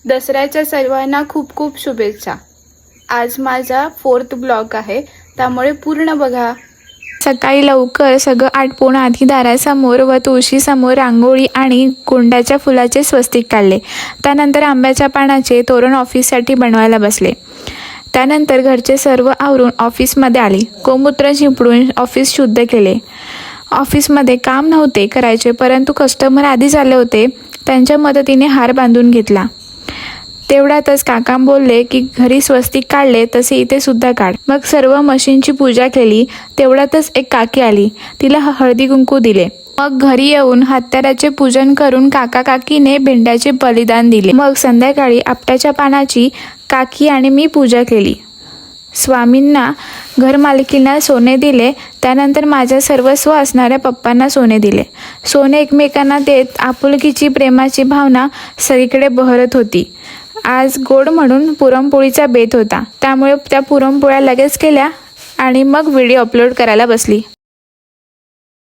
दसऱ्याच्या सर्वांना खूप खूप शुभेच्छा। आज माझा 4th ब्लॉग आहे, त्यामुळे पूर्ण बघा। सकाळी लवकर सगळं आटपून आधी दारासमोर व तुळशीसमोर रांगोळी आणि गोंड्याच्या फुलाचे स्वस्तिक काढले। त्यानंतर आंब्याच्या पानाचे तोरण ऑफिससाठी बनवायला बसले। त्यानंतर घरचे सर्व आवरून ऑफिसमध्ये आले। गोमूत्र शिंपडून ऑफिस शुद्ध केले। ऑफिसमध्ये काम नव्हते करायचे, परंतु कस्टमर आधीच आले होते, त्यांच्या मदतीने हार बांधून घेतला। तेवढ्यातच काका बोलले की घरी स्वस्तिक काढले तसे इथे सुद्धा काढ। मग सर्व मशीनची पूजा केली। तेवढ्यातच एक काकी आली, तिला हळदी कुंकू दिले। मग घरी येऊन हत्याराचे पूजन करून काका काकीने भेंड्याचे बलिदान दिले। मग संध्याकाळी आपट्याच्या पानाची काकी आणि मी पूजा केली। स्वामींना घरमालकींना सोने दिले। त्यानंतर माझ्या सर्वस्व असणाऱ्या पप्पांना सोने दिले। सोने एकमेकांना देत आपुलकीची प्रेमाची भावना सगळीकडे बहरत होती। आज गोड म्हणून पुरणपोळीचा बेत होता, त्यामुळे त्या पुरणपोळ्या लगेच केल्या आणि मग व्हिडिओ अपलोड करायला बसली।